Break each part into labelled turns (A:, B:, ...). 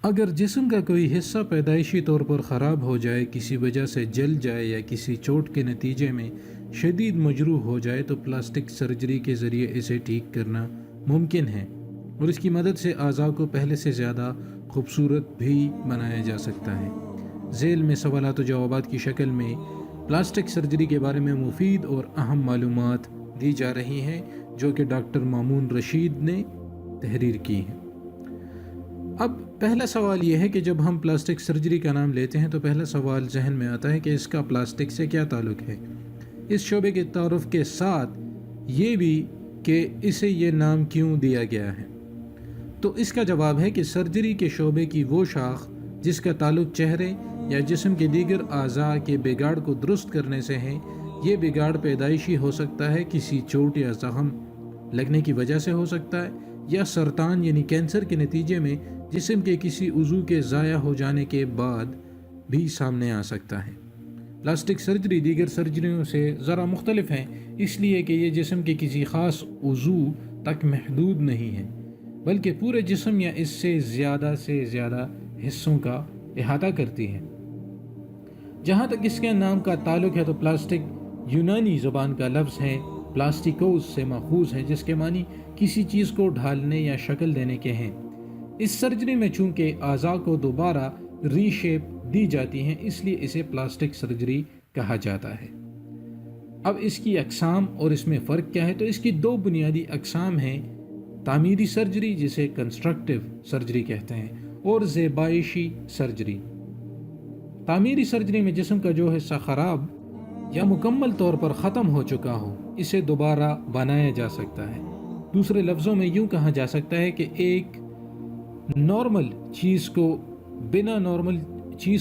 A: اگر جسم کا کوئی حصہ پیدائشی طور پر خراب ہو جائے، کسی وجہ سے جل جائے یا کسی چوٹ کے نتیجے میں شدید مجروح ہو جائے تو پلاسٹک سرجری کے ذریعے اسے ٹھیک کرنا ممکن ہے، اور اس کی مدد سے اعضاء کو پہلے سے زیادہ خوبصورت بھی بنایا جا سکتا ہے۔ ذیل میں سوالات و جوابات کی شکل میں پلاسٹک سرجری کے بارے میں مفید اور اہم معلومات دی جا رہی ہیں، جو کہ ڈاکٹر مامون رشید نے تحریر کی ہیں۔ اب پہلا سوال یہ ہے کہ جب ہم پلاسٹک سرجری کا نام لیتے ہیں تو پہلا سوال ذہن میں آتا ہے کہ اس کا پلاسٹک سے کیا تعلق ہے۔ اس شعبے کے تعارف کے ساتھ یہ بھی کہ اسے یہ نام کیوں دیا گیا ہے۔ تو اس کا جواب ہے کہ سرجری کے شعبے کی وہ شاخ جس کا تعلق چہرے یا جسم کے دیگر اعضاء کے بگاڑ کو درست کرنے سے ہے، یہ بگاڑ پیدائشی ہو سکتا ہے، کسی چوٹ یا زخم لگنے کی وجہ سے ہو سکتا ہے، یا سرطان یعنی کینسر کے نتیجے میں جسم کے کسی عضو کے ضائع ہو جانے کے بعد بھی سامنے آ سکتا ہے۔ پلاسٹک سرجری دیگر سرجریوں سے ذرا مختلف ہے، اس لیے کہ یہ جسم کے کسی خاص عضو تک محدود نہیں ہے، بلکہ پورے جسم یا اس سے زیادہ حصوں کا احاطہ کرتی ہے۔ جہاں تک اس کے نام کا تعلق ہے تو پلاسٹک یونانی زبان کا لفظ ہے، پلاسٹیکوس سے ماخوذ ہے، جس کے معنی کسی چیز کو ڈھالنے یا شکل دینے کے ہیں۔ اس سرجری میں چونکہ اعضاء کو دوبارہ ری شیپ دی جاتی ہیں، اس لیے اسے پلاسٹک سرجری کہا جاتا ہے۔ اب اس کی اقسام اور اس میں فرق کیا ہے، تو اس کی دو بنیادی اقسام ہیں: تعمیری سرجری جسے کنسٹرکٹیو سرجری کہتے ہیں، اور زیبائشی سرجری۔ تعمیری سرجری میں جسم کا جو حصہ خراب یا مکمل طور پر ختم ہو چکا ہو اسے دوبارہ بنایا جا سکتا ہے۔ دوسرے لفظوں میں یوں کہا جا سکتا ہے کہ ایک نارمل چیز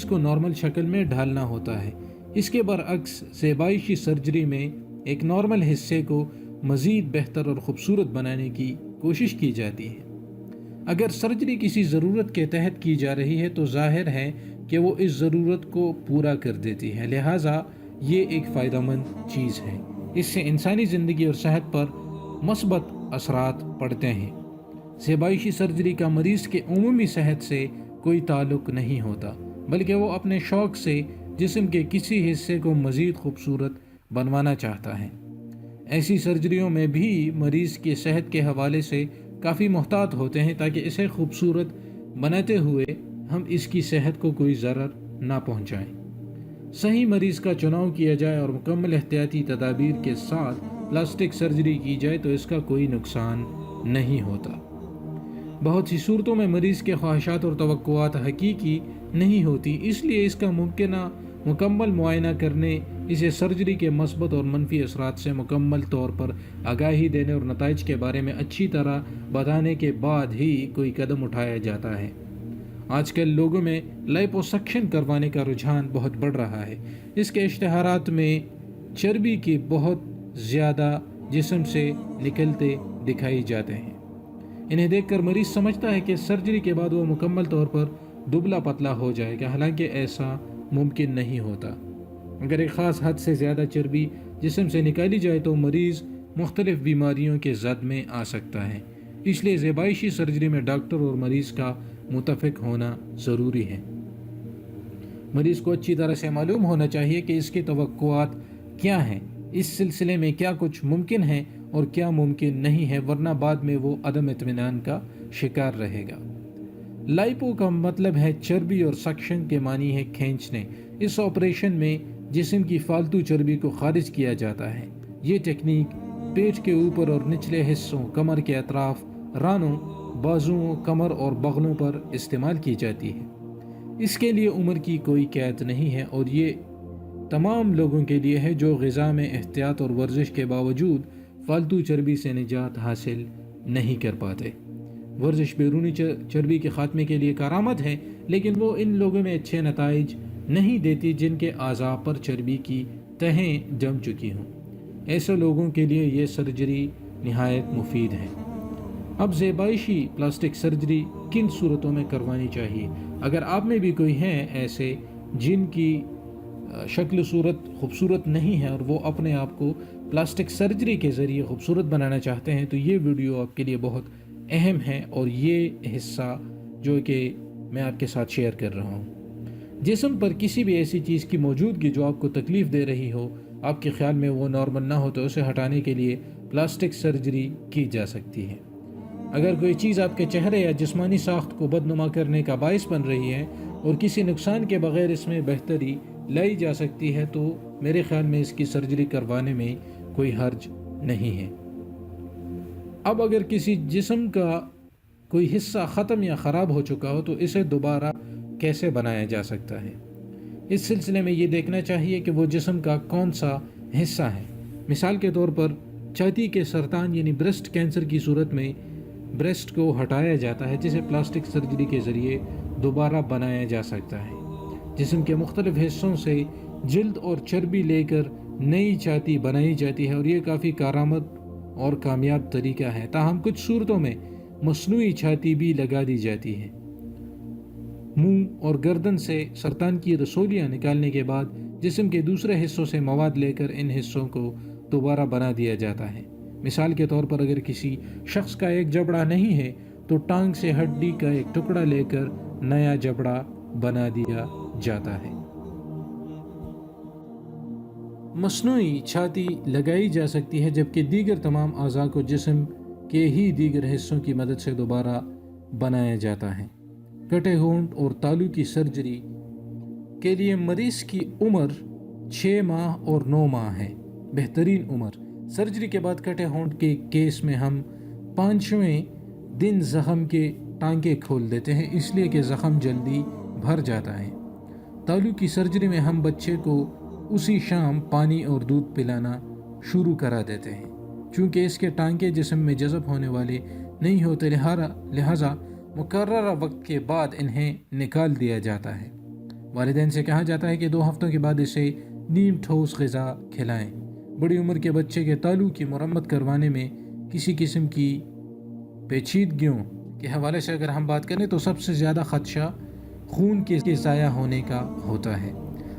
A: کو نارمل شکل میں ڈھالنا ہوتا ہے۔ اس کے برعکس زیبائشی سرجری میں ایک نارمل حصے کو مزید بہتر اور خوبصورت بنانے کی کوشش کی جاتی ہے۔ اگر سرجری کسی ضرورت کے تحت کی جا رہی ہے تو ظاہر ہے کہ وہ اس ضرورت کو پورا کر دیتی ہے، لہٰذا یہ ایک فائدہ مند چیز ہے۔ اس سے انسانی زندگی اور صحت پر مثبت اثرات پڑتے ہیں۔ زیبائشی سرجری کا مریض کے عمومی صحت سے کوئی تعلق نہیں ہوتا، بلکہ وہ اپنے شوق سے جسم کے کسی حصے کو مزید خوبصورت بنوانا چاہتا ہے۔ ایسی سرجریوں میں بھی مریض کی صحت کے حوالے سے کافی محتاط ہوتے ہیں تاکہ اسے خوبصورت بناتے ہوئے ہم اس کی صحت کو کوئی ضرر نہ پہنچائیں۔ صحیح مریض کا چناؤ کیا جائے اور مکمل احتیاطی تدابیر کے ساتھ پلاسٹک سرجری کی جائے تو اس کا کوئی نقصان نہیں ہوتا۔ بہت سی صورتوں میں مریض کے خواہشات اور توقعات حقیقی نہیں ہوتی، اس لیے اس کا مکمل معائنہ کرنے، اسے سرجری کے مثبت اور منفی اثرات سے مکمل طور پر آگاہی دینے اور نتائج کے بارے میں اچھی طرح بتانے کے بعد ہی کوئی قدم اٹھایا جاتا ہے۔ آج کل لوگوں میں لائپوسکشن کروانے کا رجحان بہت بڑھ رہا ہے۔ اس کے اشتہارات میں چربی کی بہت زیادہ جسم سے نکلتے دکھائی جاتے ہیں۔ انہیں دیکھ کر مریض سمجھتا ہے کہ سرجری کے بعد وہ مکمل طور پر دبلا پتلا ہو جائے گا، حالانکہ ایسا ممکن نہیں ہوتا۔ اگر ایک خاص حد سے زیادہ چربی جسم سے نکالی جائے تو مریض مختلف بیماریوں کے زد میں آ سکتا ہے۔ اس لیے زیبائشی سرجری میں ڈاکٹر اور مریض کا متفق ہونا ضروری ہے۔ مریض کو اچھی طرح سے معلوم ہونا چاہیے کہ اس کی توقعات کیا ہیں، اس سلسلے میں کیا کچھ ممکن ہے اور کیا ممکن نہیں ہے، ورنہ بعد میں وہ عدم اطمینان کا شکار رہے گا۔ لائپو کا مطلب ہے چربی اور سکشن کے معنی ہے کھینچنے۔ اس آپریشن میں جسم کی فالتو چربی کو خارج کیا جاتا ہے۔ یہ ٹیکنیک پیٹ کے اوپر اور نچلے حصوں، کمر کے اطراف، رانوں، بازوؤں، کمر اور بغلوں پر استعمال کی جاتی ہے۔ اس کے لیے عمر کی کوئی قید نہیں ہے اور یہ تمام لوگوں کے لیے ہے جو غذا میں احتیاط اور ورزش کے باوجود فالتو چربی سے نجات حاصل نہیں کر پاتے۔ ورزش بیرونی چربی کے خاتمے کے لیے کارآمد ہے، لیکن وہ ان لوگوں میں اچھے نتائج نہیں دیتی جن کے اعضاء پر چربی کی تہیں جم چکی ہوں۔ ایسے لوگوں کے لیے یہ سرجری نہایت مفید ہے۔ اب زیبائشی پلاسٹک سرجری کن صورتوں میں کروانی چاہیے؟ اگر آپ میں بھی کوئی ہیں ایسے جن کی شکل و صورت خوبصورت نہیں ہے اور وہ اپنے آپ کو پلاسٹک سرجری کے ذریعے خوبصورت بنانا چاہتے ہیں تو یہ ویڈیو آپ کے لیے بہت اہم ہے، اور یہ حصہ جو کہ میں آپ کے ساتھ شیئر کر رہا ہوں۔ جسم پر کسی بھی ایسی چیز کی موجودگی جو آپ کو تکلیف دے رہی ہو، آپ کے خیال میں وہ نارمل نہ ہو، تو اسے ہٹانے کے لیے پلاسٹک سرجری کی جا سکتی ہے۔ اگر کوئی چیز آپ کے چہرے یا جسمانی ساخت کو بدنما کرنے کا باعث بن رہی ہے اور کسی نقصان کے بغیر اس میں بہتری لائی جا سکتی ہے، تو میرے خیال میں اس کی سرجری کروانے میں کوئی حرج نہیں ہے۔ اب اگر کسی جسم کا کوئی حصہ ختم یا خراب ہو چکا ہو تو اسے دوبارہ کیسے بنایا جا سکتا ہے؟ اس سلسلے میں یہ دیکھنا چاہیے کہ وہ جسم کا کون سا حصہ ہے۔ مثال کے طور پر چھاتی کے سرطان یعنی بریسٹ کینسر کی صورت میں بریسٹ کو ہٹایا جاتا ہے، جسے پلاسٹک سرجری کے ذریعے دوبارہ بنایا جا سکتا ہے۔ جسم کے مختلف حصوں سے جلد اور چربی لے کر نئی چھاتی بنائی جاتی ہے اور یہ کافی کارآمد اور کامیاب طریقہ ہے۔ تاہم کچھ صورتوں میں مصنوعی چھاتی بھی لگا دی جاتی ہے۔ منہ اور گردن سے سرطان کی رسولیاں نکالنے کے بعد جسم کے دوسرے حصوں سے مواد لے کر ان حصوں کو دوبارہ بنا دیا جاتا ہے۔ مثال کے طور پر اگر کسی شخص کا ایک جبڑا نہیں ہے تو ٹانگ سے ہڈی کا ایک ٹکڑا لے کر نیا جبڑا بنا دیا جاتا ہے۔ مصنوعی چھاتی لگائی جا سکتی ہے، جبکہ دیگر تمام اعضاء کو جسم کے ہی دیگر حصوں کی مدد سے دوبارہ بنایا جاتا ہے۔ کٹے ہونٹ اور تالو کی سرجری کے لیے مریض کی عمر 6 ماہ اور 9 ماہ ہے، بہترین عمر۔ سرجری کے بعد کٹے ہونٹ کے کیس میں ہم 5ویں دن زخم کے ٹانکے کھول دیتے ہیں، اس لیے کہ زخم جلدی بھر جاتا ہے۔ تالو کی سرجری میں ہم بچے کو اسی شام پانی اور دودھ پلانا شروع کرا دیتے ہیں، چونکہ اس کے ٹانکے جسم میں جذب ہونے والے نہیں ہوتے، لہٰذا مقررہ وقت کے بعد انہیں نکال دیا جاتا ہے۔ والدین سے کہا جاتا ہے کہ 2 ہفتوں کے بعد اسے نیم ٹھوس غذا کھلائیں۔ بڑی عمر کے بچے کے تالو کی مرمت کروانے میں کسی قسم کی پیچیدگیوں کے حوالے سے اگر ہم بات کریں تو سب سے زیادہ خدشہ خون کے ضائع ہونے کا ہوتا ہے۔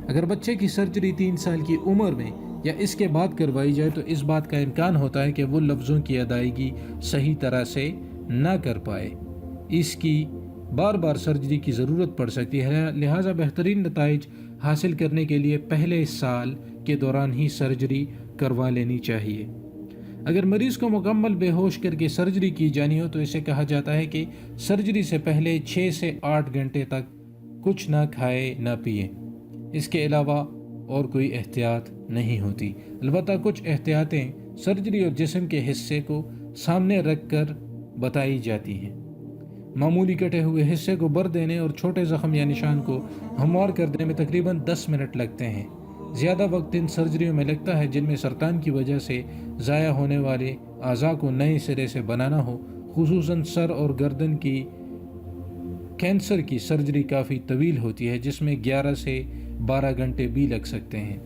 A: اگر بچے کی سرجری 3 سال کی عمر میں یا اس کے بعد کروائی جائے تو اس بات کا امکان ہوتا ہے کہ وہ لفظوں کی ادائیگی صحیح طرح سے نہ کر پائے، اس کی بار بار سرجری کی ضرورت پڑ سکتی ہے، لہٰذا بہترین نتائج حاصل کرنے کے لیے پہلے سال کے دوران ہی سرجری کروا لینی چاہیے۔ اگر مریض کو مکمل بے ہوش کر کے سرجری کی جانی ہو تو اسے کہا جاتا ہے کہ سرجری سے پہلے 6 سے 8 گھنٹے تک کچھ نہ کھائے نہ پیے، اس کے علاوہ اور کوئی احتیاط نہیں ہوتی۔ البتہ کچھ احتیاطیں سرجری اور جسم کے حصے کو سامنے رکھ کر بتائی جاتی ہیں۔ معمولی کٹے ہوئے حصے کو بر دینے اور چھوٹے زخم یا نشان کو ہموار کر دینے میں تقریباً 10 منٹ لگتے ہیں۔ زیادہ وقت ان سرجریوں میں لگتا ہے جن میں سرطان کی وجہ سے ضائع ہونے والے اعضاء کو نئے سرے سے بنانا ہو، خصوصاً سر اور گردن کی کینسر کی سرجری کافی طویل ہوتی ہے، جس میں 11 سے 12 گھنٹے بھی لگ سکتے ہیں۔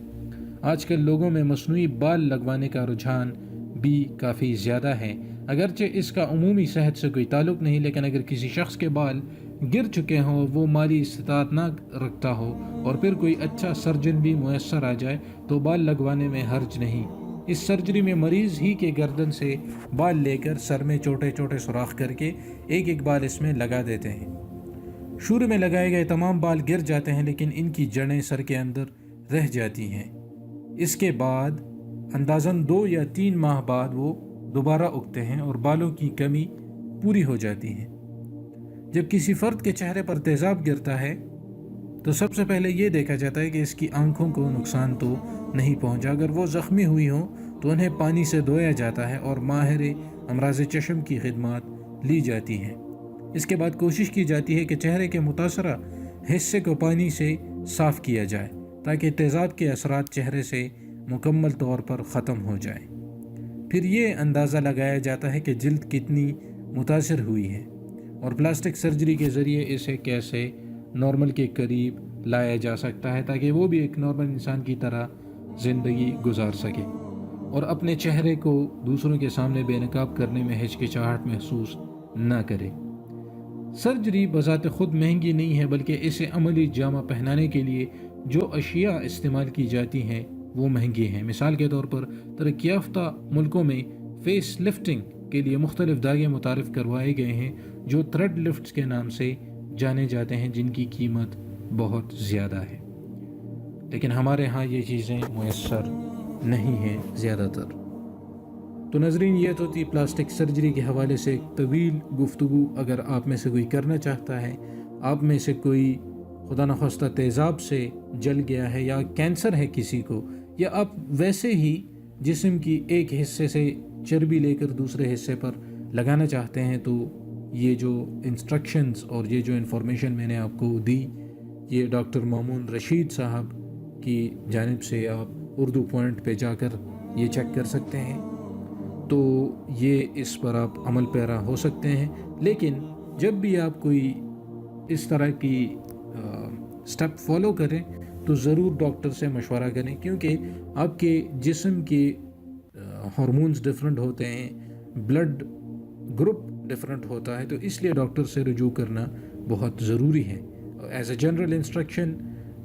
A: آج کل لوگوں میں مصنوعی بال لگوانے کا رجحان بھی کافی زیادہ ہے، اگرچہ اس کا عمومی صحت سے کوئی تعلق نہیں، لیکن اگر کسی شخص کے بال گر چکے ہوں، وہ مالی استطاعت نہ رکھتا ہو اور پھر کوئی اچھا سرجن بھی میسر آ جائے تو بال لگوانے میں حرج نہیں۔ اس سرجری میں مریض ہی کے گردن سے بال لے کر سر میں چھوٹے چھوٹے سوراخ کر کے ایک بال اس میں لگا دیتے ہیں۔ شروع میں لگائے گئے تمام بال گر جاتے ہیں، لیکن ان کی جڑیں سر کے اندر رہ جاتی ہیں۔ اس کے بعد اندازاً 2 یا 3 ماہ بعد وہ دوبارہ اگتے ہیں اور بالوں کی کمی پوری ہو جاتی ہے۔ جب کسی فرد کے چہرے پر تیزاب گرتا ہے تو سب سے پہلے یہ دیکھا جاتا ہے کہ اس کی آنکھوں کو نقصان تو نہیں پہنچا۔ اگر وہ زخمی ہوئی ہوں تو انہیں پانی سے دھویا جاتا ہے اور ماہر امراض چشم کی خدمات لی جاتی ہیں۔ اس کے بعد کوشش کی جاتی ہے کہ چہرے کے متاثرہ حصے کو پانی سے صاف کیا جائے تاکہ تیزاب کے اثرات چہرے سے مکمل طور پر ختم ہو جائیں۔ پھر یہ اندازہ لگایا جاتا ہے کہ جلد کتنی متاثر ہوئی ہے اور پلاسٹک سرجری کے ذریعے اسے کیسے نارمل کے قریب لایا جا سکتا ہے تاکہ وہ بھی ایک نارمل انسان کی طرح زندگی گزار سکے اور اپنے چہرے کو دوسروں کے سامنے بے نقاب کرنے میں ہچکچاہٹ محسوس نہ کرے۔ سرجری بذات خود مہنگی نہیں ہے، بلکہ اسے عملی جامہ پہنانے کے لیے جو اشیاء استعمال کی جاتی ہیں وہ مہنگی ہیں۔ مثال کے طور پر ترقی یافتہ ملکوں میں فیس لفٹنگ کے لیے مختلف داغے متعارف کروائے گئے ہیں جو تھریڈ لفٹس کے نام سے جانے جاتے ہیں جن کی قیمت بہت زیادہ ہے، لیکن ہمارے ہاں یہ چیزیں میسر نہیں ہیں زیادہ تر۔ تو ناظرین، یہ تو تھی پلاسٹک سرجری کے حوالے سے ایک طویل گفتگو۔ اگر آپ میں سے کوئی کرنا چاہتا ہے، آپ میں سے کوئی خدا نخواستہ تیزاب سے جل گیا ہے یا کینسر ہے کسی کو، یا آپ ویسے ہی جسم کی ایک حصے سے چربی لے کر دوسرے حصے پر لگانا چاہتے ہیں، تو یہ جو انسٹرکشنز اور یہ جو انفارمیشن میں نے آپ کو دی، یہ ڈاکٹر مامون رشید صاحب کی جانب سے آپ اردو پوائنٹ پہ جا کر یہ چیک کر سکتے ہیں۔ تو یہ اس پر آپ عمل پیرا ہو سکتے ہیں، لیکن جب بھی آپ کوئی اس طرح کی سٹیپ فالو کریں تو ضرور ڈاکٹر سے مشورہ کریں، کیونکہ آپ کے جسم کے ہارمونز ڈفرینٹ ہوتے ہیں، بلڈ گروپ ڈفرینٹ ہوتا ہے، تو اس لیے ڈاکٹر سے رجوع کرنا بہت ضروری ہے۔ ایز اے جنرل انسٹرکشن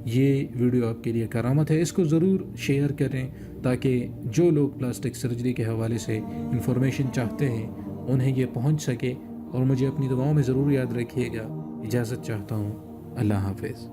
A: یہ ویڈیو آپ کے لیے کرامت ہے، اس کو ضرور شیئر کریں تاکہ جو لوگ پلاسٹک سرجری کے حوالے سے انفارمیشن چاہتے ہیں انہیں یہ پہنچ سکے، اور مجھے اپنی دعاؤں میں ضرور یاد رکھیے گا۔ اجازت چاہتا ہوں، اللہ حافظ۔